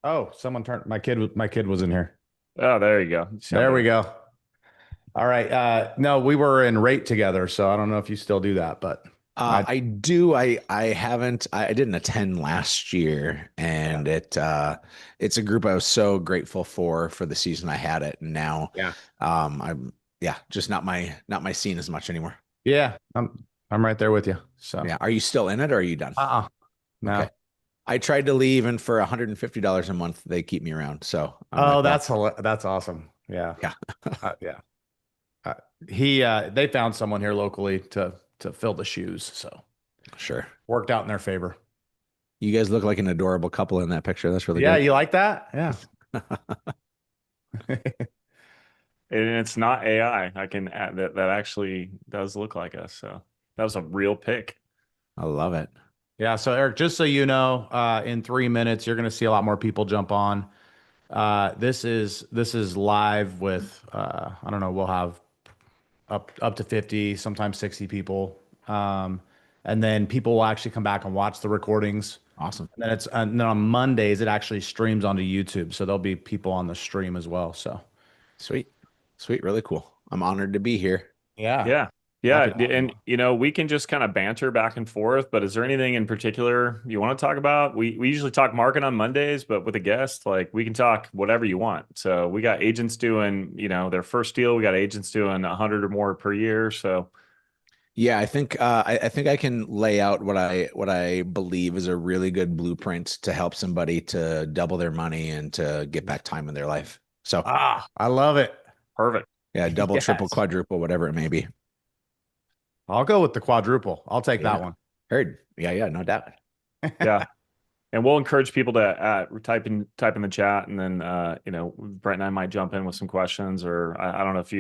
Oh, someone turned my kid was in here. Oh, there you go. Sound There we better. go. All right. No, we were in rate together, so I don't know if you still do that, but I I do. I haven't. I didn't attend last year, yeah. and it's a group I was so grateful for the season I had it. And now, Yeah. I'm yeah, just not my scene as much anymore. Yeah. I'm right there with you. So Yeah. Are you still in it or are you done? uh-uh. Okay. No. I tried to leave, and for $150 a month, they keep me around. So I'm Oh, like, well, that's awesome. Yeah. yeah, Yeah. Uh, they found someone here locally to fill the shoes, so sure. worked out in their favor. You guys look like an adorable couple in that picture. That's really Yeah, great. you like that? Yeah. And it's not AI. I can add that actually does look like us. So that was a real pick. I love it. Yeah, so Eric, just so you know, in 3 minutes, you're going to see a lot more people jump on. This is live with I don't know, we'll have up to 50, sometimes 60 people. And then people will actually come back and watch the recordings. Awesome. And then on Mondays it actually streams onto YouTube, so there'll be people on the stream as well. So Sweet. Sweet. Really cool. I'm honored to be here. yeah, Yeah. Yeah. happy to have you And, on. we can just kind of banter back and forth, but is there anything in particular you want to talk about? We usually talk market on Mondays, but with a guest, like we can talk whatever you want. So we got agents doing, their first deal. We got agents doing 100 or more per year. So Yeah, I think I can lay out what I believe is a really good blueprint to help somebody to double their money and to get back time in their life. So Ah, I love it. perfect. yeah, double, triple, Yes. quadruple, whatever it may be. I'll go with the quadruple. I'll take Yeah, that one. heard. Yeah, yeah, no doubt. Yeah. And we'll encourage people to type in the chat, and then Brett and I might jump in with some questions, or I don't know if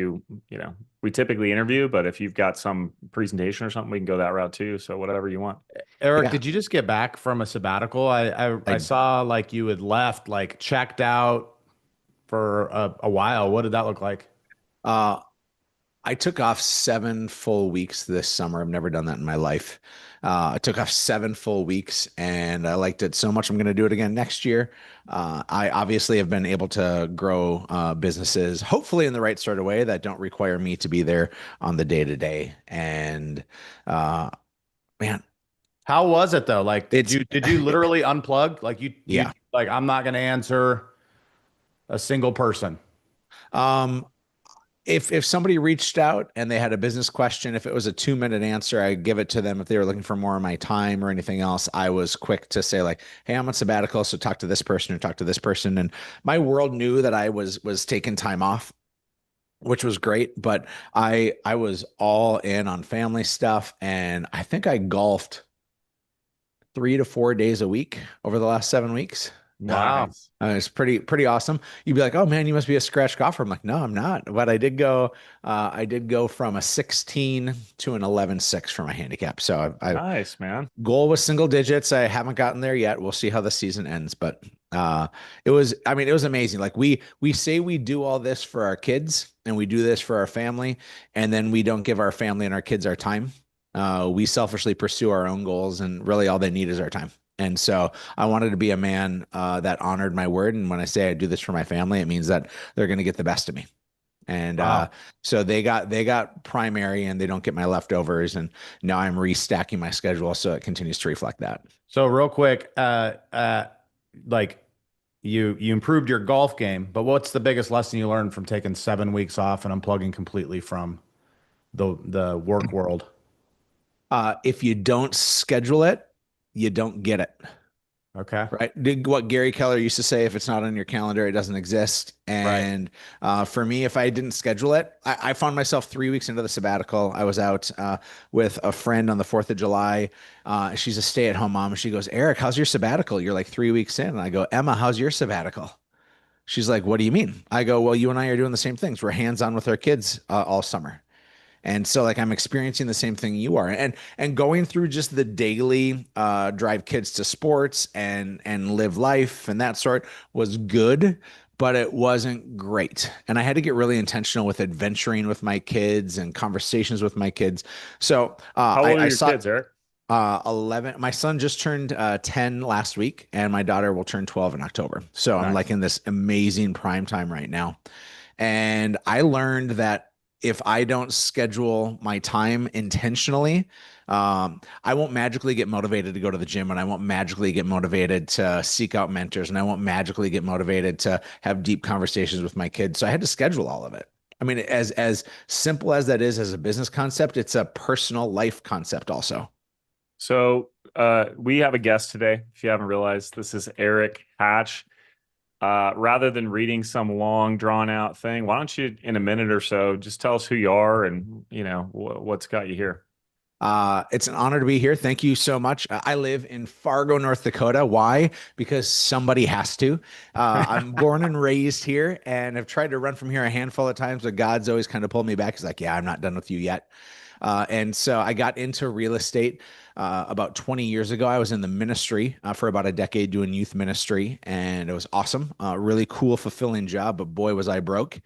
we typically interview, but if you've got some presentation or something, we can go that route too. So whatever you want. Eric, Yeah, did you just get back from a sabbatical? I I saw like you had left, like checked out for a while. What did that look like? uh I took off 7 full weeks this summer. I've never done that in my life. I took off 7 full weeks and I liked it so much. I'm going to do it again next year. I obviously have been able to grow businesses, hopefully in the right sort of way that don't require me to be there on the day to day. And uh, man, How was it though? Like, did it's you literally unplug? Like you yeah. like I'm not going to answer a single person. Um, if somebody reached out and they had a business question, if it was a 2 minute answer, I give it to them. If they were looking for more of my time or anything else, I was quick to say like, "Hey, I'm on sabbatical, so talk to this person or talk to this person." And my world knew that I was taking time off, which was great. But I was all in on family stuff, and I think I golfed 3 to 4 days a week over the last 7 weeks. Wow. Nice. It's pretty awesome. You'd be like, "Oh man, you must be a scratch golfer." I'm like, "No, I'm not." But I did go from a 16 to an 11.6 for my handicap. So I Nice, man. goal was single digits. I haven't gotten there yet. We'll see how the season ends, but I mean, it was amazing. Like we say we do all this for our kids and we do this for our family, and then we don't give our family and our kids our time. We selfishly pursue our own goals, and really all they need is our time. And so I wanted to be a man that honored my word. And when I say I do this for my family, it means that they're going to get the best of me. And Wow. so they got primary, and they don't get my leftovers. And now I'm restacking my schedule so it continues to reflect that. So real quick, like you improved your golf game, but what's the biggest lesson you learned from taking 7 weeks off and unplugging completely from the work world? If you don't schedule it, you don't get it. Okay. Right. What Gary Keller used to say, if it's not on your calendar, it doesn't exist. Right. And for me, if I didn't schedule it, I found myself 3 weeks into the sabbatical. I was out with a friend on the 4th of July. She's a stay-at-home mom. And she goes, "Eric, how's your sabbatical? You're like 3 weeks in." And I go, "Emma, how's your sabbatical?" She's like, "What do you mean?" I go, "Well, you and I are doing the same things. We're hands-on with our kids all summer." And so like I'm experiencing the same thing you are. And going through just the daily drive kids to sports and live life and that sort was good, but it wasn't great. And I had to get really intentional with adventuring with my kids and conversations with my kids. So How old are I your saw kids, Eric? 11. My son just turned 10 last week, and my daughter will turn 12 in October. So I'm Nice. like in this amazing prime time right now. And I learned that if I don't schedule my time intentionally, I won't magically get motivated to go to the gym, and I won't magically get motivated to seek out mentors, and I won't magically get motivated to have deep conversations with my kids. So I had to schedule all of it. I mean, as simple as that is as a business concept, it's a personal life concept also. So we have a guest today. If you haven't realized, this is Erik Hatch. Rather than reading some long, drawn out thing, why don't you, in a minute or so, just tell us who you are and what's got you here. It's an honor to be here. Thank you so much. I live in Fargo, North Dakota. Why? Because somebody has to. I'm born and raised here, and I've tried to run from here a handful of times, but God's always kind of pulled me back. He's like, "Yeah, I'm not done with you yet." And so I got into real estate about 20 years ago. I was in the ministry for about a decade doing youth ministry, and it was awesome. Really cool, fulfilling job, but boy, was I broke.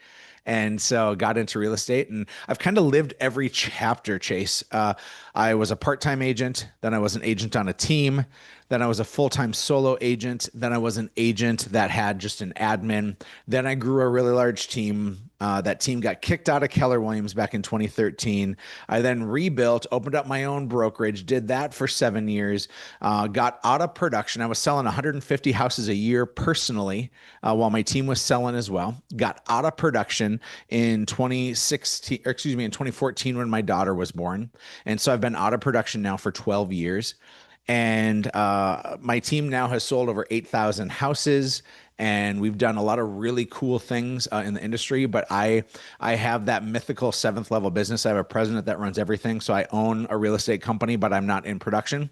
And so got into real estate, and I've kind of lived every chapter, Chase. I was a part-time agent, then I was an agent on a team, then I was a full-time solo agent, then I was an agent that had just an admin. Then I grew a really large team. That team got kicked out of Keller Williams back in 2013. I then rebuilt, opened up my own brokerage, did that for 7 years, got out of production. I was selling 150 houses a year personally, while my team was selling as well. Got out of production in 2016, or excuse me, in 2014 when my daughter was born. And so I've been out of production now for 12 years. And my team now has sold over 8,000 houses, and we've done a lot of really cool things in the industry. But I have that mythical seventh level business. I have a president that runs everything. So I own a real estate company, but I'm not in production.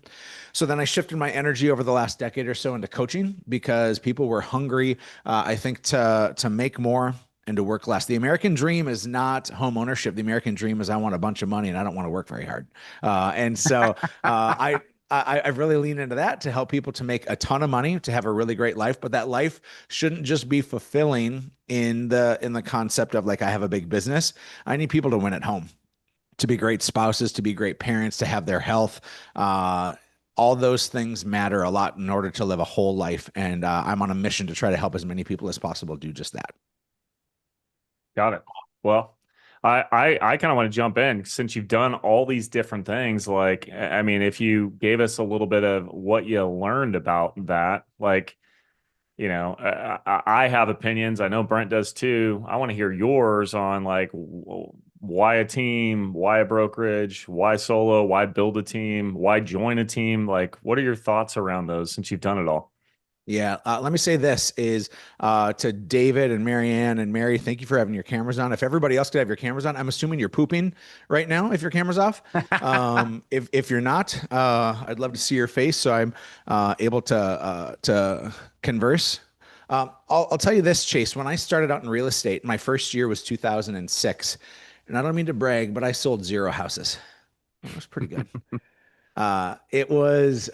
So then I shifted my energy over the last decade or so into coaching because people were hungry, I think, to make more and to work less. The American dream is not home ownership. The American dream is I want a bunch of money and I don't want to work very hard. And so I really lean into that to help people to make a ton of money, to have a really great life, but that life shouldn't just be fulfilling in the concept of like, I have a big business. I need people to win at home, to be great spouses, to be great parents, to have their health. All those things matter a lot in order to live a whole life. And I'm on a mission to try to help as many people as possible do just that. Got it. Well, I kind of want to jump in since you've done all these different things. Like, I mean, if you gave us a little bit of what you learned about that, like, I have opinions. I know Brent does too. I want to hear yours on like why a team, why a brokerage, why solo, why build a team, why join a team. Like, what are your thoughts around those since you've done it all? Yeah, let me say this is to David and Marianne and Mary, thank you for having your cameras on. If everybody else could have your cameras on, I'm assuming you're pooping right now if your camera's off. If you're not, I'd love to see your face so I'm able to converse. I'll tell you this, Chase. When I started out in real estate, my first year was 2006, and I don't mean to brag, but I sold 0 houses. It was pretty good. It was.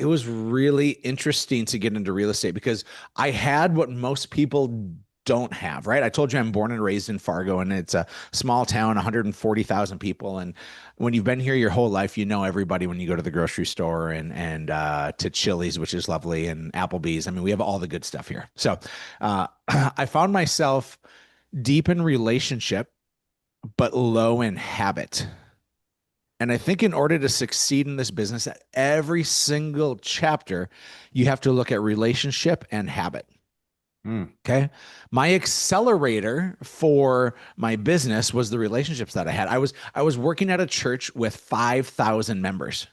It was really interesting to get into real estate because I had what most people don't have, right? I told you I'm born and raised in Fargo, and it's a small town, 140,000 people. And when you've been here your whole life, you know everybody when you go to the grocery store and to Chili's, which is lovely, and Applebee's. I mean, we have all the good stuff here. So I found myself deep in relationship, but low in habit. And I think in order to succeed in this business, at every single chapter, you have to look at relationship and habit. Okay. My accelerator for my business was the relationships that I had. I was working at a church with 5,000 members.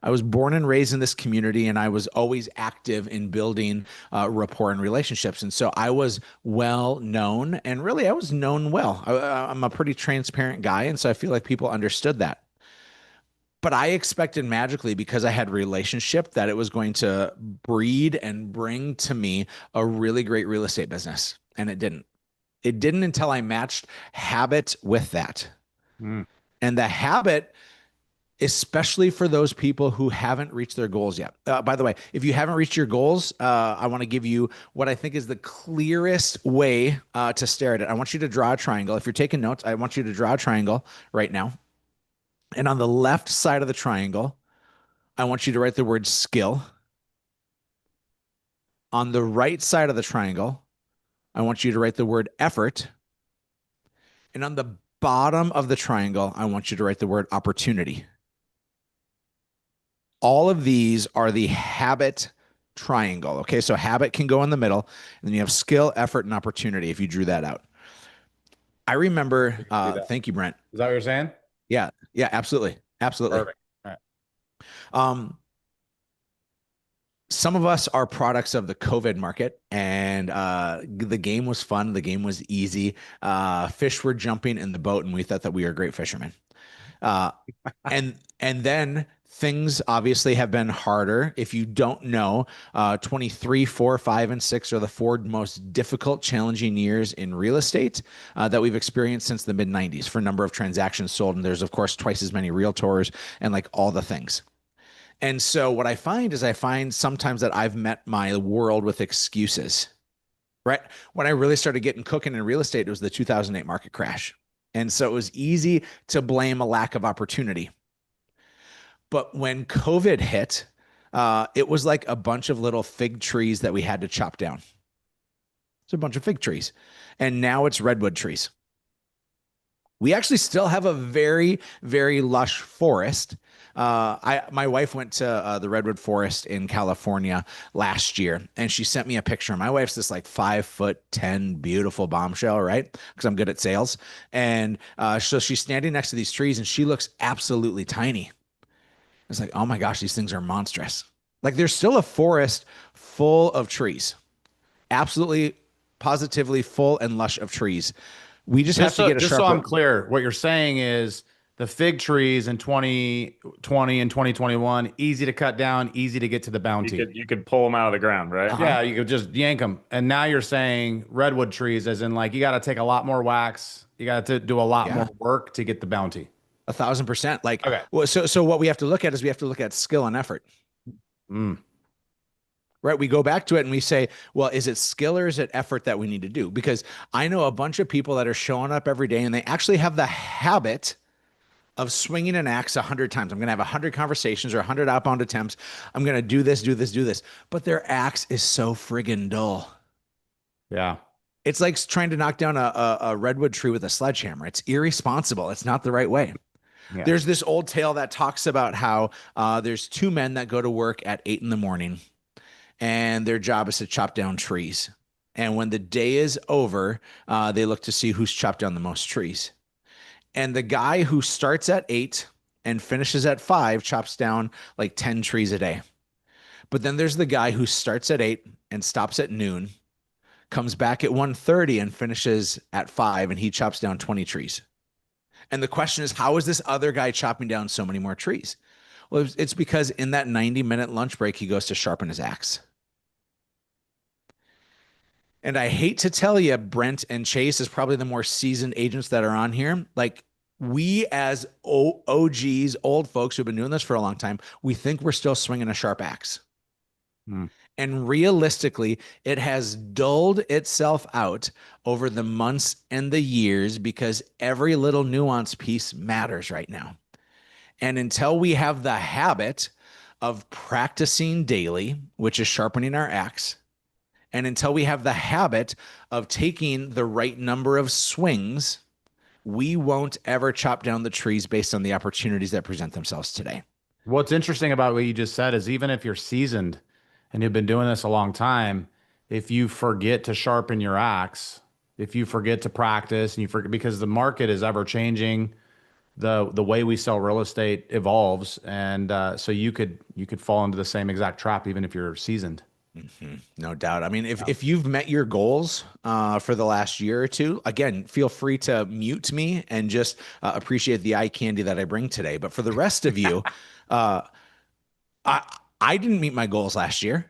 I was born and raised in this community, and I was always active in building rapport and relationships. And so I was well known, and really I was known well. I'm a pretty transparent guy, and so I feel like people understood that. But I expected magically, because I had relationship, that it was going to breed and bring to me a really great real estate business. And it didn't. It didn't until I matched habit with that. And the habit, especially for those people who haven't reached their goals yet. By the way, if you haven't reached your goals, I want to give you what I think is the clearest way to stare at it. I want you to draw a triangle. If you're taking notes, I want you to draw a triangle right now. And on the left side of the triangle, I want you to write the word skill. On the right side of the triangle, I want you to write the word effort. And on the bottom of the triangle, I want you to write the word opportunity. All of these are the habit triangle. Okay, so habit can go in the middle, and then you have skill, effort, and opportunity if you drew that out. I remember, We can do that. thank you, Brent. Is that what you're saying? Yeah, yeah, absolutely. Absolutely. Perfect. All right. Um, some of us are products of the COVID market, and the game was fun. The game was easy. Fish were jumping in the boat, and we thought that we were great fishermen. Uh, and then things obviously have been harder. If you don't know, 23, 4, 5, and 6 are the four most difficult, challenging years in real estate that we've experienced since the mid 90s for number of transactions sold. And there's, of course, twice as many realtors and like all the things. And so what I find is I find sometimes that I've met my world with excuses, right? When I really started getting cooking in real estate, it was the 2008 market crash. And so it was easy to blame a lack of opportunity. But when COVID hit, it was like a bunch of little fig trees that we had to chop down. It's a bunch of fig trees. And now it's redwood trees. We actually still have a very, very lush forest. My wife went to the redwood forest in California last year, and she sent me a picture. My wife's this like 5'10" beautiful bombshell, right? Because I'm good at sales. And so she's standing next to these trees, and she looks absolutely tiny. It's like, oh my gosh, these things are monstrous. Like there's still a forest full of trees, absolutely, positively full and lush of trees. We just have to get a just sharp. so I'm clear, what you're saying is the fig trees in 2020 and 2021, easy to cut down, easy to get to the bounty. You could pull them out of the ground, right? Yeah, you could just yank them. And now you're saying redwood trees, as in like you got to take a lot more wax, you got to do a lot Yeah. more work to get the bounty. 1,000%. Like, Okay. well, so what we have to look at is we have to look at skill and effort, Mm. right? We go back to it and we say, well, is it skill or is it effort that we need to do? Because I know a bunch of people that are showing up every day and they actually have the habit of swinging an axe 100 times. I'm going to have 100 conversations or 100 outbound attempts. I'm going to do this, do this, do this. But their axe is so friggin' dull. Yeah. It's like trying to knock down a redwood tree with a sledgehammer. It's irresponsible. It's not the right way. Yeah. There's this old tale that talks about how there's two men that go to work at 8 in the morning, and their job is to chop down trees. And when the day is over, they look to see who's chopped down the most trees. And the guy who starts at 8 and finishes at 5 chops down like 10 trees a day. But then there's the guy who starts at 8 and stops at noon, comes back at 1:30 and finishes at 5, and he chops down 20 trees. And the question is, how is this other guy chopping down so many more trees? Well, it's because in that 90-minute lunch break, he goes to sharpen his axe. And I hate to tell you, Brent and Chase is probably the more seasoned agents that are on here. Like we as OGs, old folks who've been doing this for a long time, we think we're still swinging a sharp axe. And realistically, it has dulled itself out over the months and the years because every little nuance piece matters right now. And until we have the habit of practicing daily, which is sharpening our axe, and until we have the habit of taking the right number of swings, we won't ever chop down the trees based on the opportunities that present themselves today. What's interesting about what you just said is even if you're seasoned and you've been doing this a long time, if you forget to sharpen your axe, if you forget to practice and you forget because the market is ever changing, the way we sell real estate evolves, and so you could fall into the same exact trap even if you're seasoned. No doubt. I mean, if you've met your goals for the last year or two, again, feel free to mute me and just appreciate the eye candy that I bring today. But for the rest of you, I didn't meet my goals last year.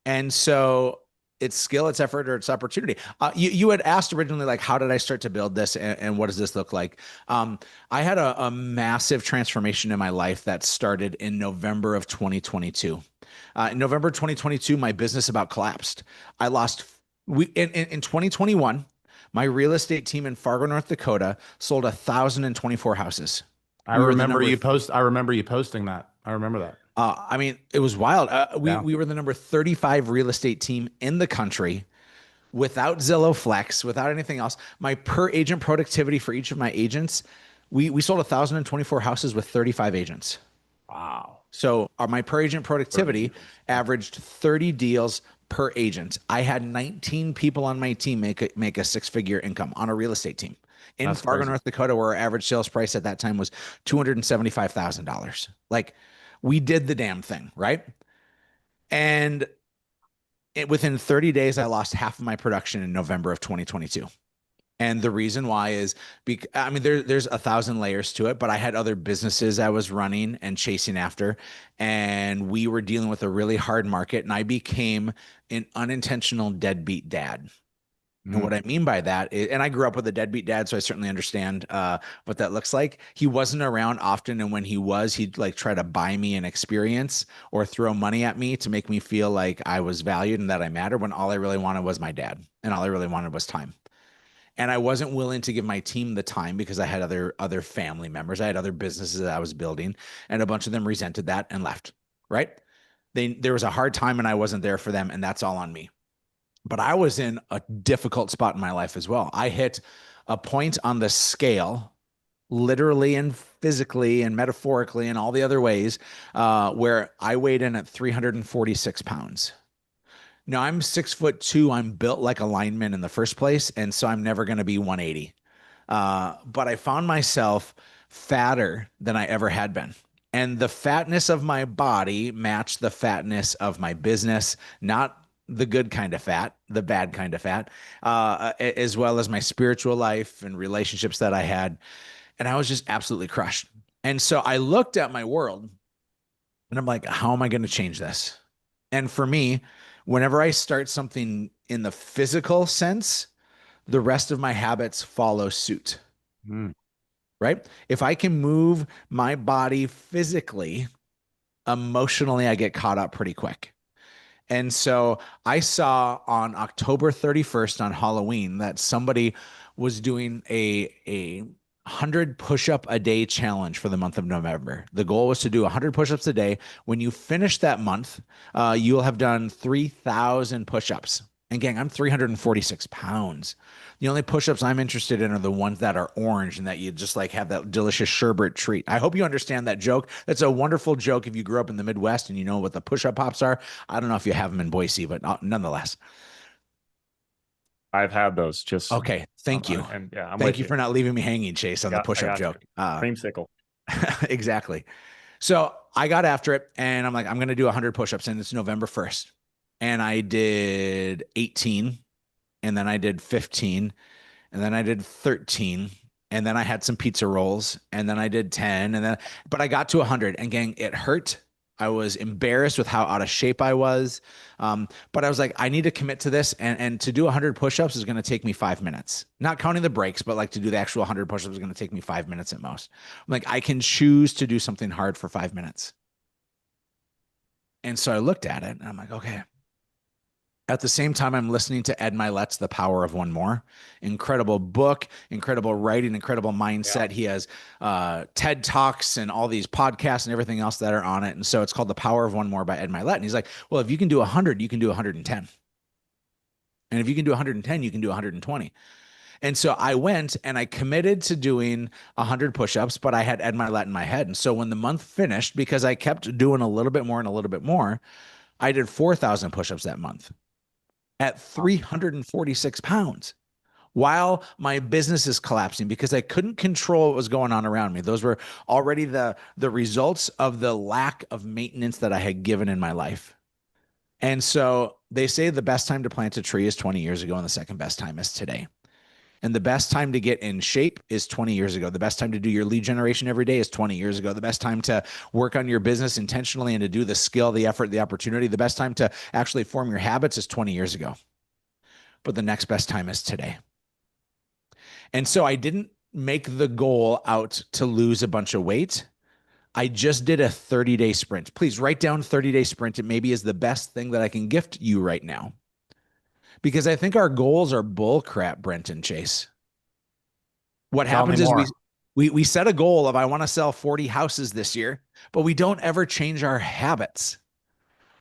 And so it's skill, it's effort, or it's opportunity. You had asked originally, like, how did I start to build this and what does this look like? I had a massive transformation in my life that started in November of 2022. In November 2022, my business about collapsed. I lost, in 2021, my real estate team in Fargo, North Dakota sold 1,024 houses. We were the number I remember you posting that. I remember that. I mean, it was wild. Yeah. We were the number 35 real estate team in the country without Zillow Flex, without anything else. My per agent productivity for each of my agents, we sold 1,024 houses with 35 agents. Wow. So my per agent productivity averaged 30 deals per agent. I had 19 people on my team make a six-figure income on a real estate team in That's Fargo, crazy. North Dakota, where our average sales price at that time was $275,000. Like, we did the damn thing, right? And within 30 days, I lost half of my production in November of 2022. And the reason why is I mean, there's 1,000 layers to it, but I had other businesses I was running and chasing after, and we were dealing with a really hard market, and I became an unintentional deadbeat dad. And what I mean by that is, and I grew up with a deadbeat dad, so I certainly understand what that looks like. He wasn't around often, and when he was, he'd like try to buy me an experience or throw money at me to make me feel like I was valued and that I mattered, when all I really wanted was my dad, and all I really wanted was time. And I wasn't willing to give my team the time because I had other family members. I had other businesses that I was building, and a bunch of them resented that and left, right? There was a hard time and I wasn't there for them, and that's all on me. But I was in a difficult spot in my life as well. I hit a point on the scale, literally and physically and metaphorically and all the other ways, where I weighed in at 346 pounds. Now, I'm 6'2". I'm built like a lineman in the first place, and so I'm never going to be 180. But I found myself fatter than I ever had been. And the fatness of my body matched the fatness of my business, not the good kind of fat, the bad kind of fat, as well as my spiritual life and relationships that I had. And I was just absolutely crushed. And so I looked at my world and I'm like, how am I going to change this? And for me, whenever I start something in the physical sense, the rest of my habits follow suit. Right? If I can move my body physically, emotionally, I get caught up pretty quick. And so I saw on October 31st on Halloween that somebody was doing a 100 push-up a day challenge for the month of November. The goal was to do 100 push-ups a day. When you finish that month, you'll have done 3,000 push-ups. And gang, I'm 346 pounds. The only push-ups I'm interested in are the ones that are orange and that you just like have that delicious sherbet treat. I hope you understand that joke. That's a wonderful joke if you grew up in the Midwest and you know what the push-up pops are. I don't know if you have them in Boise, but nonetheless. I've had those. Just okay. Thank you. And yeah, thank you for not leaving me hanging, Chase, on the push-up joke. Creamsicle. Exactly. So I got after it, and I'm like, I'm going to do 100 push-ups, and it's November 1st. And I did 18, and then I did 15, and then I did 13, and then I had some pizza rolls, and then I did 10, but I got to 100, and gang, it hurt. I was embarrassed with how out of shape I was. But I was like, I need to commit to this. And to do 100 push-ups is going to take me 5 minutes, not counting the breaks, but like to do the actual 100 push-ups is going to take me 5 minutes at most. I'm like, I can choose to do something hard for 5 minutes. And so I looked at it and I'm like, okay. At the same time, I'm listening to Ed Milet's The Power of One More. Incredible book, incredible writing, incredible mindset. Yeah. He has TED Talks and all these podcasts and everything else that are on it. And so it's called The Power of One More by Ed Milet. And he's like, well, if you can do 100, you can do 110. And if you can do 110, you can do 120. And so I went and I committed to doing 100 push-ups, but I had Ed Milet in my head. And so when the month finished, because I kept doing a little bit more and a little bit more, I did 4,000 push-ups that month at 346 pounds while my business is collapsing because I couldn't control what was going on around me. Those were already the results of the lack of maintenance that I had given in my life. And so they say the best time to plant a tree is 20 years ago and the second best time is today. And the best time to get in shape is 20 years ago. The best time to do your lead generation every day is 20 years ago. The best time to work on your business intentionally and to do the skill, the effort, the opportunity, the best time to actually form your habits is 20 years ago. But the next best time is today. And so I didn't make the goal out to lose a bunch of weight. I just did a 30-day sprint. Please write down 30-day sprint. It maybe is the best thing that I can gift you right now. Because I think our goals are bull crap, Brent and Chase. What happens is We set a goal of I want to sell 40 houses this year, but we don't ever change our habits.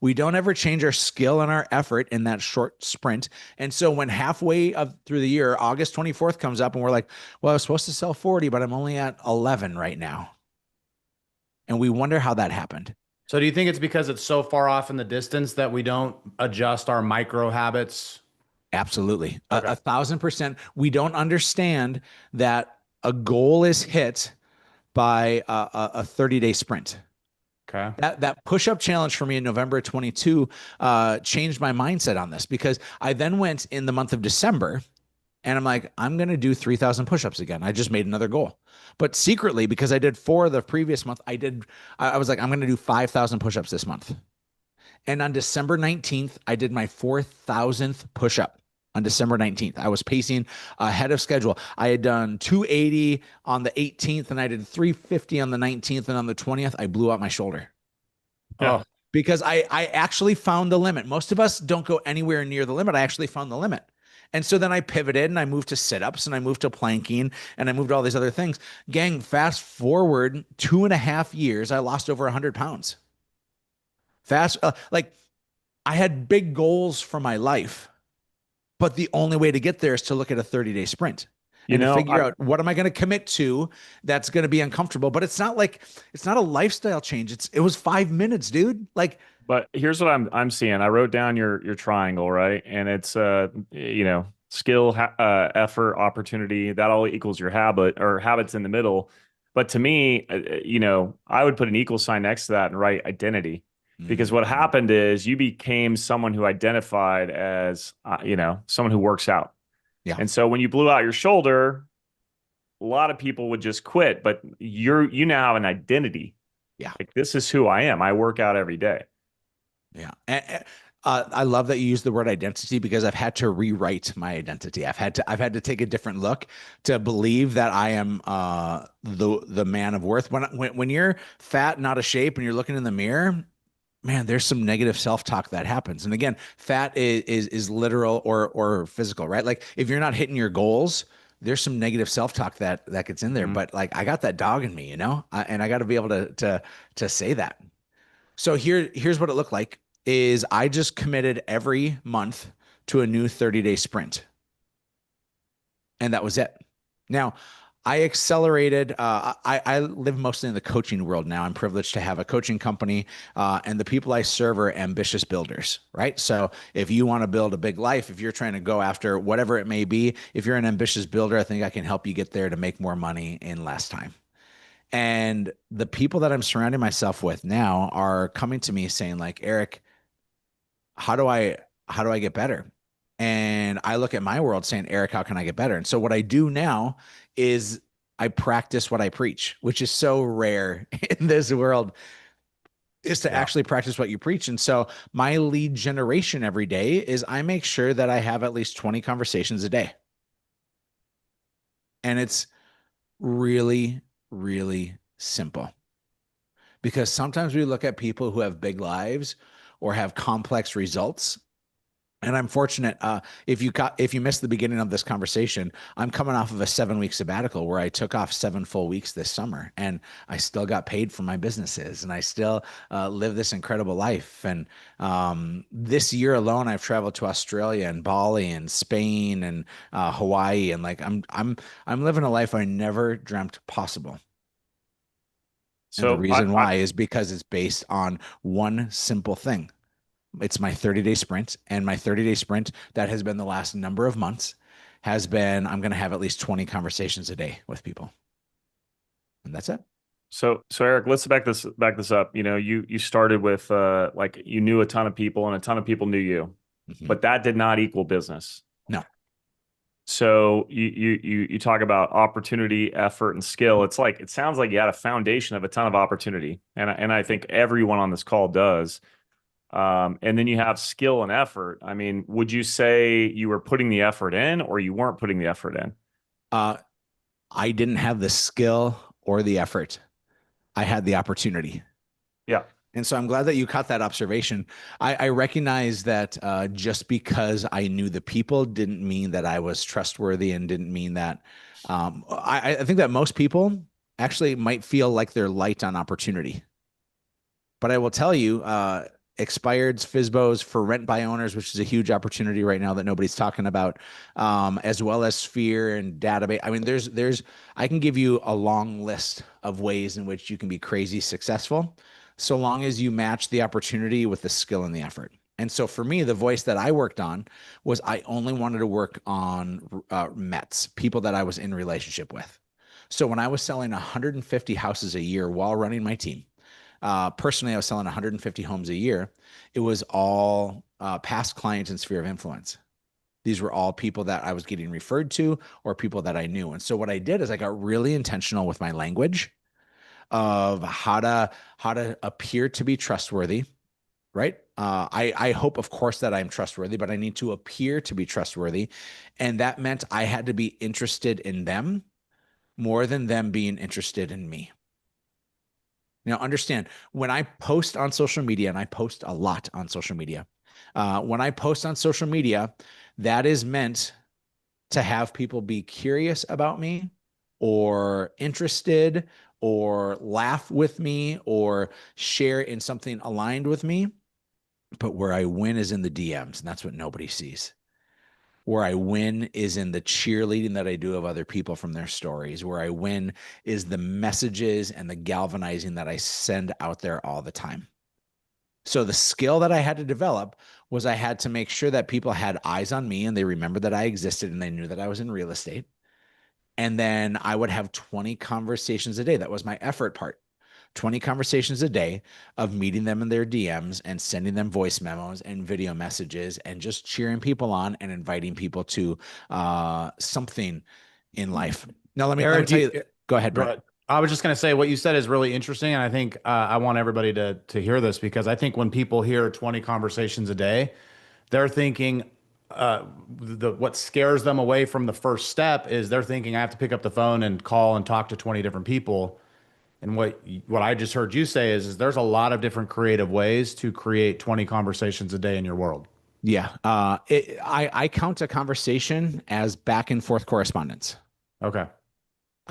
We don't ever change our skill and our effort in that short sprint. And so when halfway up through the year, August 24th comes up and we're like, well, I was supposed to sell 40, but I'm only at 11 right now. And we wonder how that happened. So do you think it's because it's so far off in the distance that we don't adjust our micro habits? Absolutely. Okay. 1,000%. We don't understand that a goal is hit by a 30-day sprint. Okay. That push-up challenge for me in November 22 changed my mindset on this, because I then went in the month of December and I'm like, I'm going to do 3,000 push-ups again. I just made another goal. But secretly, because I did 4 the previous month, I was like, I'm going to do 5,000 push-ups this month. And on December 19th, I did my 4,000th push-up. On December 19th, I was pacing ahead of schedule. I had done 280 on the 18th, and I did 350 on the 19th, and on the 20th, I blew out my shoulder. Oh, Because I actually found the limit. Most of us don't go anywhere near the limit. I actually found the limit. And so then I pivoted and I moved to sit-ups and I moved to planking and I moved to all these other things. Gang, fast forward 2.5 years, I lost over 100 pounds. Like I had big goals for my life, but the only way to get there is to look at a 30-day sprint and to figure out what am I going to commit to that's going to be uncomfortable. But it's not a lifestyle change. It was 5 minutes, dude. Like, but here's what I'm seeing. I wrote down your triangle, right? And it's skill, effort, opportunity, that all equals your habit, or habits in the middle. But to me, I would put an equal sign next to that and write identity. Because what happened is you became someone who identified as, someone who works out. Yeah. And so when you blew out your shoulder, a lot of people would just quit, but you now have an identity. Yeah. Like, this is who I am. I work out every day. Yeah. I love that you use the word identity, because I've had to rewrite my identity. I've had to take a different look to believe that I am the man of worth. When you're fat and out of shape and you're looking in the mirror, man, there's some negative self-talk that happens. And again, fat is literal or physical, right? Like if you're not hitting your goals, there's some negative self-talk that gets in there. But like I got that dog in me, and I got to be able to say that. So here's what it looked like is I just committed every month to a new 30-day sprint. And that was it. Now, I accelerated. I live mostly in the coaching world now. I'm privileged to have a coaching company, and the people I serve are ambitious builders, right? So if you want to build a big life, if you're trying to go after whatever it may be, if you're an ambitious builder, I think I can help you get there to make more money in less time. And the people that I'm surrounding myself with now are coming to me saying like, Erik, how do I get better? And I look at my world saying, Erik, how can I get better? And so what I do now is I practice what I preach, which is so rare in this world, is to actually practice what you preach. And so my lead generation every day is I make sure that I have at least 20 conversations a day. And it's really, really simple. Because sometimes we look at people who have big lives or have complex results. And I'm fortunate, if you missed the beginning of this conversation, I'm coming off of a 7-week sabbatical where I took off 7 full weeks this summer, and I still got paid for my businesses, and I still live this incredible life. And this year alone, I've traveled to Australia and Bali and Spain and Hawaii, and like I'm living a life I never dreamt possible. And the reason why is because it's based on one simple thing. It's my 30-day sprint, and my 30-day sprint that has been the last number of months has been, I'm going to have at least 20 conversations a day with people. And that's it. So Erik, let's back this up. You started with like you knew a ton of people and a ton of people knew you, but that did not equal business. No. So you talk about opportunity, effort, and skill. It sounds like you had a foundation of a ton of opportunity, and I think everyone on this call does. And then you have skill and effort. I mean, would you say you were putting the effort in, or you weren't putting the effort in? I didn't have the skill or the effort. I had the opportunity. Yeah. And so I'm glad that you caught that observation. I recognize that just because I knew the people didn't mean that I was trustworthy, and didn't mean that I think that most people actually might feel like they're light on opportunity. But I will tell you, expireds, FSBOs for rent by owners, which is a huge opportunity right now that nobody's talking about, as well as Sphere and database. I mean, I can give you a long list of ways in which you can be crazy successful, so long as you match the opportunity with the skill and the effort. And so for me, the voice that I worked on was I only wanted to work on Mets, people that I was in relationship with. So when I was selling 150 houses a year while running my team, personally, I was selling 150 homes a year. It was all past clients in sphere of influence. These were all people that I was getting referred to, or people that I knew. And so what I did is I got really intentional with my language of how to appear to be trustworthy, right? I hope, of course, that I'm trustworthy, but I need to appear to be trustworthy. And that meant I had to be interested in them more than them being interested in me. Now, understand, when I post on social media, and I post a lot on social media, when I post on social media, that is meant to have people be curious about me, or interested, or laugh with me, or share in something aligned with me. But where I win is in the DMs, and that's what nobody sees. Where I win is in the cheerleading that I do of other people from their stories. Where I win is the messages and the galvanizing that I send out there all the time. So the skill that I had to develop was I had to make sure that people had eyes on me, and they remembered that I existed, and they knew that I was in real estate. And then I would have 20 conversations a day. That was my effort part. 20 conversations a day of meeting them in their DMs and sending them voice memos and video messages, and just cheering people on and inviting people to something in life. Now, let me tell you. Go ahead, Brett. I was just going to say what you said is really interesting. And I think I want everybody to hear this, because I think when people hear 20 conversations a day, they're thinking what scares them away from the first step is they're thinking I have to pick up the phone and call and talk to 20 different people. And what I just heard you say is there's a lot of different creative ways to create 20 conversations a day in your world. Yeah. I count a conversation as back and forth correspondence. Okay.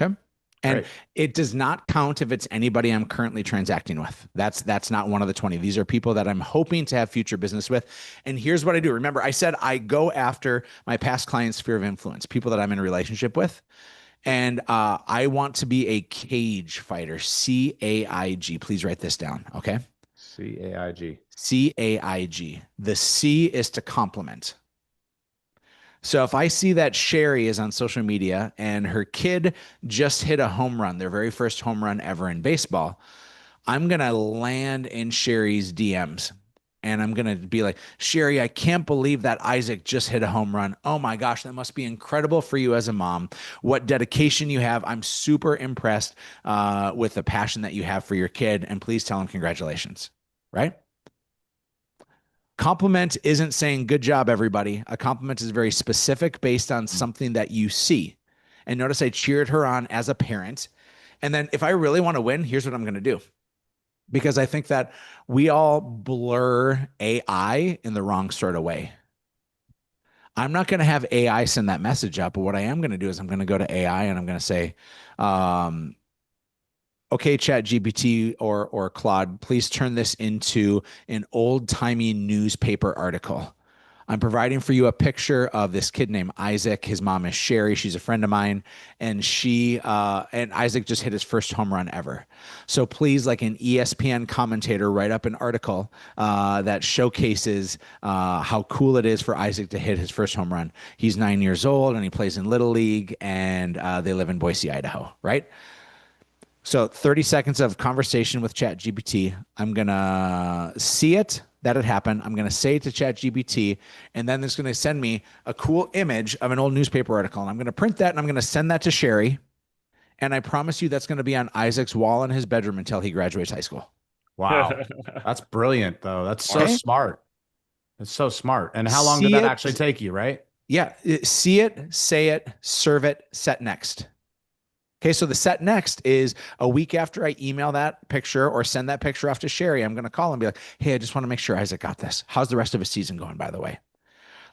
Okay. And Great. it does not count if it's anybody I'm currently transacting with. That's not one of the 20. These are people that I'm hoping to have future business with. And here's what I do. Remember, I said I go after my past clients' sphere of influence, people that I'm in a relationship with. And I want to be a cage fighter, CAIG. Please write this down, okay? CAIG. CAIG. The C is to compliment. So if I see that Sherry is on social media and her kid just hit a home run, their very first home run ever in baseball, I'm going to land in Sherry's DMs. And I'm going to be like, Sherry, I can't believe that Isaac just hit a home run. Oh my gosh, that must be incredible for you as a mom. What dedication you have. I'm super impressed with the passion that you have for your kid. And please tell him congratulations, right? Compliment isn't saying good job, everybody. A compliment is very specific based on something that you see. And notice I cheered her on as a parent. And then if I really want to win, here's what I'm going to do. Because I think that we all blur AI in the wrong sort of way. I'm not going to have AI send that message up, but what I am going to do is I'm going to go to AI and I'm going to say, okay, Chat GPT or Claude, please turn this into an old-timey newspaper article. I'm providing for you a picture of this kid named Isaac. His mom is Sherry. She's a friend of mine. And and Isaac just hit his first home run ever. So please, like an ESPN commentator, write up an article that showcases how cool it is for Isaac to hit his first home run. He's 9 years old and he plays in Little League, and they live in Boise, Idaho, right? So 30 seconds of conversation with ChatGPT. I'm going to see it, that it happened. I'm going to say it to ChatGPT, and then it's going to send me a cool image of an old newspaper article. And I'm going to print that, and I'm going to send that to Sherry. And I promise you that's going to be on Isaac's wall in his bedroom until he graduates high school. Wow. That's brilliant, though. That's so smart. That's so smart. And how long did that actually take you, right? Yeah. See it, say it, serve it, set next. Okay, so the set next is a week after I email that picture or send that picture off to Sherry, I'm going to call and be like, hey, I just want to make sure Isaac got this. How's the rest of his season going, by the way?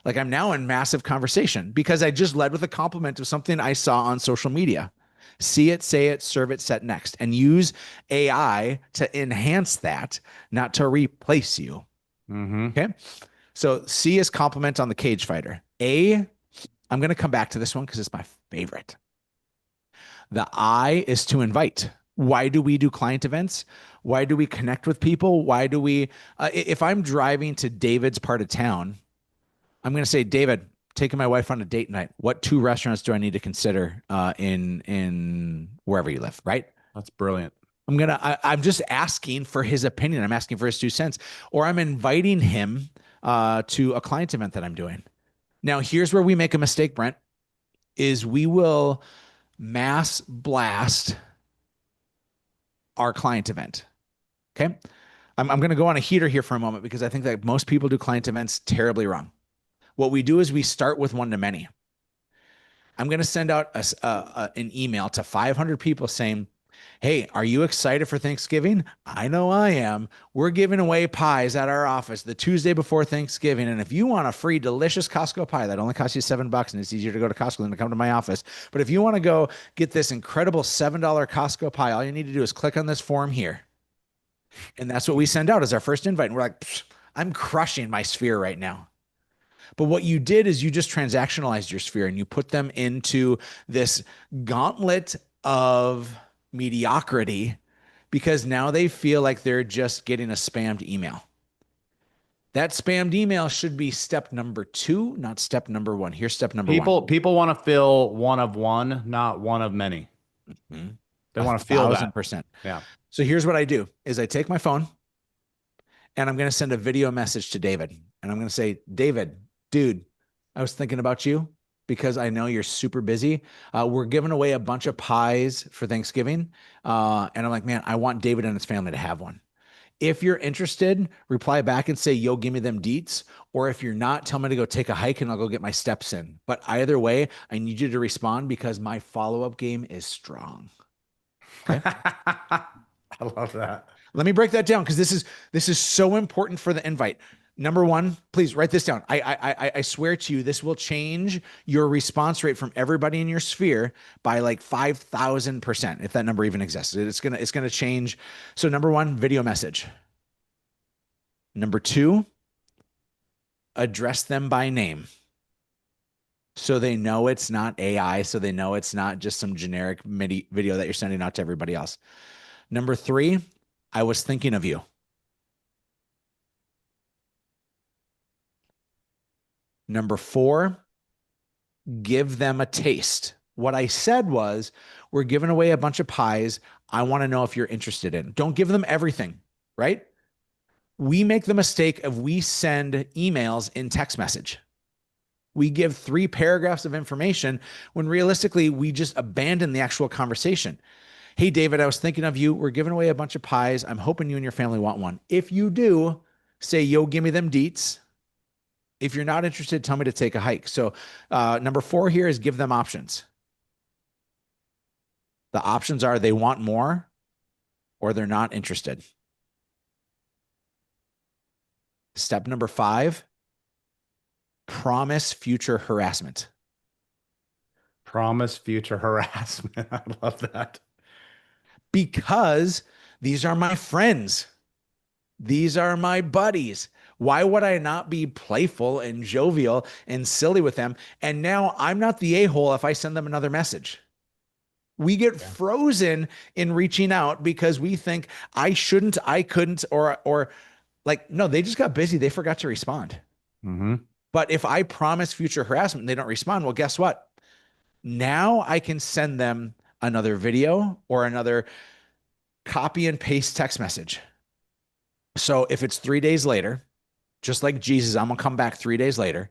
Like I'm now in massive conversation because I just led with a compliment of something I saw on social media. See it, say it, serve it, set next, and use AI to enhance that, not to replace you. Okay. So C is compliment on the cage fighter. A, I'm going to come back to this one because it's my favorite. The I is to invite. Why do we do client events? Why do we connect with people? Why do we, if I'm driving to David's part of town, I'm going to say, David, taking my wife on a date night. What 2 restaurants do I need to consider in wherever you live? Right. That's brilliant. I'm just asking for his opinion. I'm asking for his 2 cents, or I'm inviting him to a client event that I'm doing. Now, here's where we make a mistake, Brent, is we will mass blast our client event. Okay. I'm going to go on a heater here for a moment because I think that most people do client events terribly wrong. What we do is we start with one-to-many. I'm going to send out an email to 500 people saying, hey, are you excited for Thanksgiving? I know I am. We're giving away pies at our office the Tuesday before Thanksgiving. And if you want a free, delicious Costco pie that only costs you $7 and it's easier to go to Costco than to come to my office. But if you want to go get this incredible $7 Costco pie, all you need to do is click on this form here. And that's what we send out as our first invite. And we're like, I'm crushing my sphere right now. But what you did is you just transactionalized your sphere and you put them into this gauntlet of mediocrity because now they feel like they're just getting a spammed email. That spammed email should be step number 2, not step number 1. Here's step number 1. People want to feel one of one, not one of many. Mm-hmm. They want to feel 1,000%. Yeah. So here's what I do is I take my phone and I'm going to send a video message to David. And I'm going to say, David, dude, I was thinking about you because I know you're super busy. We're giving away a bunch of pies for Thanksgiving. And I'm like, man, I want David and his family to have one. If you're interested, reply back and say, yo, give me them deets. Or if you're not, tell me to go take a hike and I'll go get my steps in. But either way, I need you to respond because my follow-up game is strong. Okay. I love that. Let me break that down because this is so important for the invite. Number 1, please write this down. I swear to you, this will change your response rate from everybody in your sphere by like 5,000%, if that number even exists. It's gonna change. So number 1, video message. Number 2, address them by name. So they know it's not AI, so they know it's not just some generic video that you're sending out to everybody else. Number 3, I was thinking of you. Number 4, give them a taste. What I said was, we're giving away a bunch of pies. I want to know if you're interested in. Don't give them everything, right? We make the mistake of we send emails in text message. We give 3 paragraphs of information when realistically we just abandon the actual conversation. Hey, David, I was thinking of you. We're giving away a bunch of pies. I'm hoping you and your family want one. If you do, say, yo, give me them deets. If you're not interested, tell me to take a hike. So number 4 here is give them options. The options are they want more or they're not interested. Step number 5, promise future harassment. Promise future harassment. I love that. Because these are my friends. These are my buddies. Why would I not be playful and jovial and silly with them? And now I'm not the a-hole if I send them another message. We get frozen in reaching out because we think I shouldn't, I couldn't, or like, no, they just got busy. They forgot to respond. Mm-hmm. But if I promise future harassment and they don't respond, well, guess what? Now I can send them another video or another copy and paste text message. So if it's 3 days later, just like Jesus, I'm going to come back 3 days later.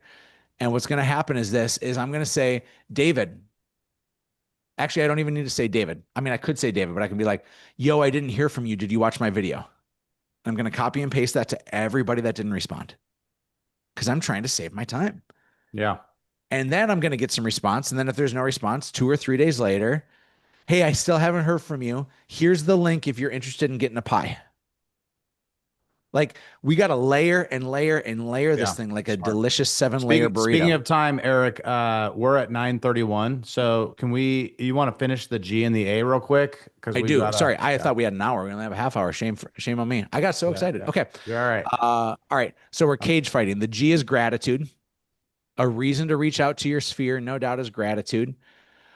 And what's going to happen is I'm going to say, David, actually, I don't even need to say David. I mean, I could say David, but I can be like, yo, I didn't hear from you. Did you watch my video? I'm going to copy and paste that to everybody that didn't respond because I'm trying to save my time. Yeah. And then I'm going to get some response. And then if there's no response, 2 or 3 days later, Hey, I still haven't heard from you. Here's the link if you're interested in getting a pie. Like we got to layer and layer and layer this Yeah. thing like a Smart. delicious 7 layer Speaking burrito. of time, Eric, we're at 9:31. So you want to finish the G and the A real quick? Because I we've do. got Sorry, I yeah, thought we had an hour. We only have a half hour. Shame on me. I got so yeah, excited. yeah. Okay. You're all right. All right. So we're cage fighting. The G is gratitude. A reason to reach out to your sphere, no doubt, is gratitude.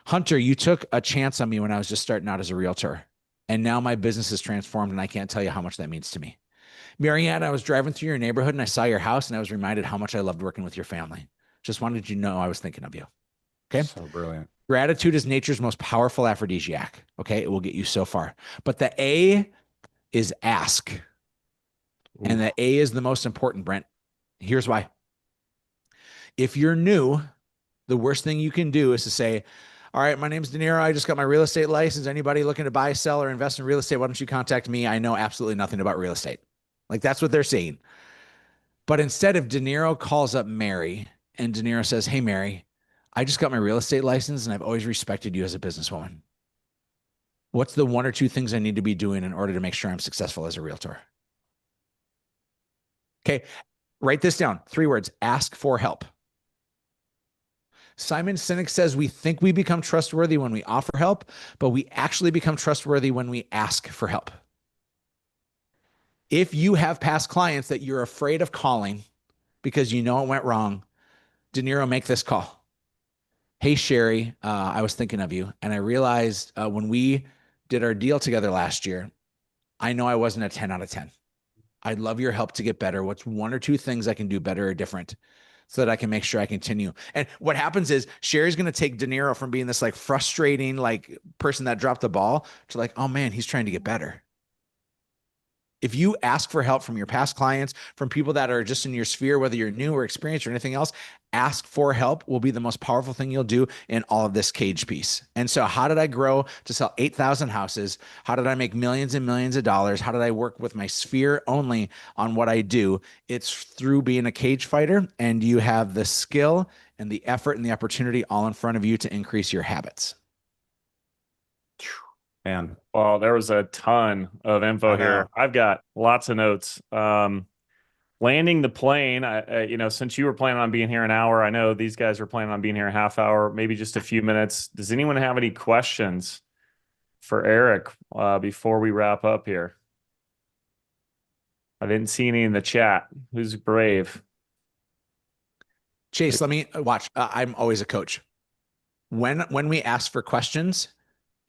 Hunter, you took a chance on me when I was just starting out as a realtor. And now my business is transformed, and I can't tell you how much that means to me. Marianne, I was driving through your neighborhood and I saw your house and I was reminded how much I loved working with your family. Just wanted you to know I was thinking of you. Okay. So brilliant. Gratitude is nature's most powerful aphrodisiac. Okay. It will get you so far. But the A is ask. And Oof. the A is the most important, Brent. Here's why. If you're new, the worst thing you can do is to say, all right, my name's De Niro. I just got my real estate license. Anybody looking to buy, sell, or invest in real estate, why don't you contact me? I know absolutely nothing about real estate. Like that's what they're saying. But instead, if De Niro calls up Mary and De Niro says, hey, Mary, I just got my real estate license and I've always respected you as a businesswoman. What's the one or two things I need to be doing in order to make sure I'm successful as a realtor? Okay. Write this down. 3 words. Ask for help. Simon Sinek says we think we become trustworthy when we offer help, but we actually become trustworthy when we ask for help. If you have past clients that you're afraid of calling because you know it went wrong, De Niro, make this call. Hey, Sherry, I was thinking of you. And I realized when we did our deal together last year, I know I wasn't a 10 out of 10. I'd love your help to get better. What's one or two things I can do better or different so that I can make sure I continue? And what happens is Sherry's going to take De Niro from being this like frustrating, like person that dropped the ball to like, oh man, he's trying to get better. If you ask for help from your past clients, from people that are just in your sphere, whether you're new or experienced or anything else, ask for help will be the most powerful thing you'll do in all of this cage piece. And so, how did I grow to sell 8,000 houses? How did I make millions and millions of dollars? How did I work with my sphere only on what I do? It's through being a cage fighter, and you have the skill and the effort and the opportunity all in front of you to increase your habits. Man, Well, there was a ton of info I know. here. I've got lots of notes. Landing the plane, since you were planning on being here an hour, I know these guys are planning on being here a half hour, maybe just a few minutes. Does anyone have any questions for Erik before we wrap up here? I didn't see any in the chat. Who's brave? Chase, let me watch. I'm always a coach. When we ask for questions,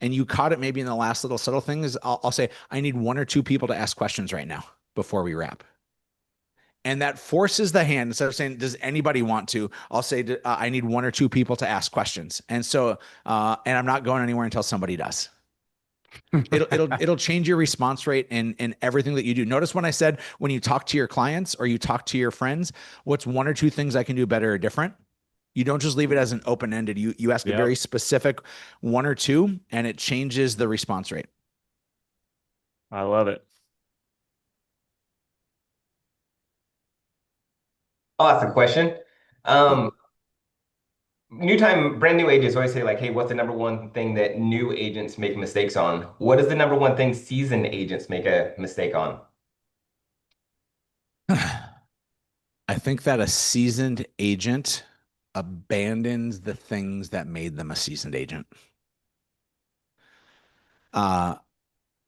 and you caught it maybe in the last little subtle thing, is I'll say, I need 1 or 2 people to ask questions right now before we wrap. And that forces the hand. Instead of saying, does anybody want to? I'll say, I need 1 or 2 people to ask questions. And so, and I'm not going anywhere until somebody does. It'll change your response rate in everything that you do. Notice when I said, when you talk to your clients or you talk to your friends, what's 1 or 2 things I can do better or different? You don't just leave it as an open-ended. You ask a very specific 1 or 2, and it changes the response rate. I love it. I'll ask a question. Brand new agents always say like, hey, what's the number one thing that new agents make mistakes on? What is the number one thing seasoned agents make a mistake on? I think that a seasoned agent abandons the things that made them a seasoned agent. Do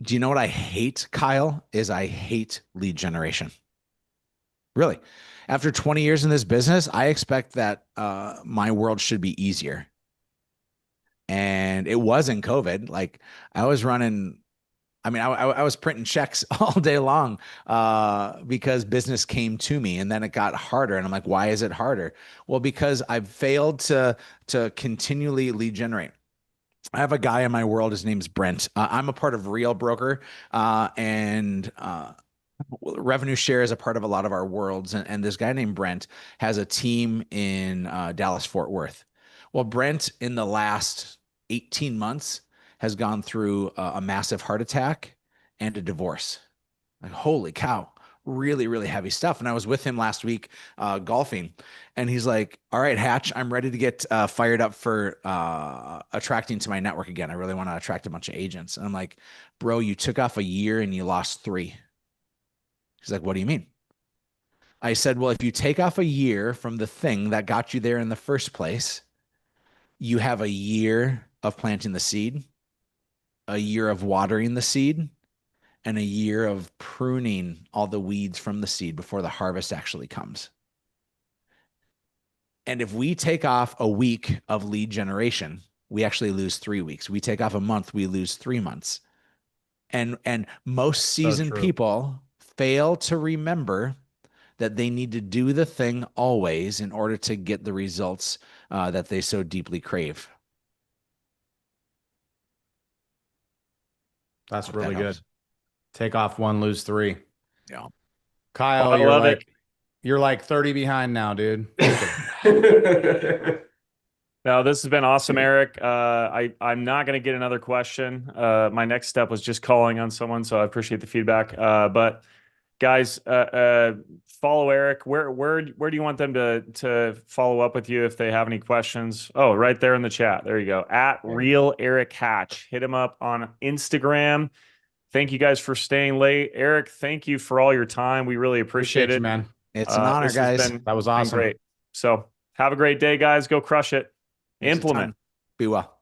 you know what I hate, Kyle? Is I hate lead generation. Really. After 20 years in this business, I expect that my world should be easier. And it was in COVID. Like I was running, I was printing checks all day long because business came to me, and then it got harder. And I'm like, why is it harder? Well, because I've failed to continually lead generate. I have a guy in my world. His name's Brent. I'm a part of Real Broker, and revenue share is a part of a lot of our worlds. And this guy named Brent has a team in Dallas, Fort Worth. Well, Brent in the last 18 months has gone through a massive heart attack and a divorce. Like, holy cow. really, really heavy stuff. And I was with him last week golfing, and he's like, all right, Hatch, I'm ready to get fired up for attracting to my network again. I really want to attract a bunch of agents. And I'm like, bro, you took off a year and you lost 3. He's like, what do you mean? I said, well, if you take off a year from the thing that got you there in the first place, you have a year of planting the seed, a year of watering the seed, and a year of pruning all the weeds from the seed before the harvest actually comes. And if we take off a week of lead generation, we actually lose 3 weeks. We take off a month, we lose 3 months. And most seasoned people fail to remember that they need to do the thing always in order to get the results that they so deeply crave. That's really good. Take off 1, lose 3. Yeah. Kyle, you're like 30 behind now, dude. No, this has been awesome, Erik. I'm not going to get another question. My next step was just calling on someone, so I appreciate the feedback. But guys, follow Erik. Where do you want them to follow up with you if they have any questions? Oh, right there in the chat. There you go. At Real Erik Hatch. Hit him up on Instagram. Thank you guys for staying late. Erik, thank you for all your time. We really appreciate it, you, man. It's an honor, guys. That was awesome. Great. So have a great day, guys. Go crush it. Thanks Implement. Be well.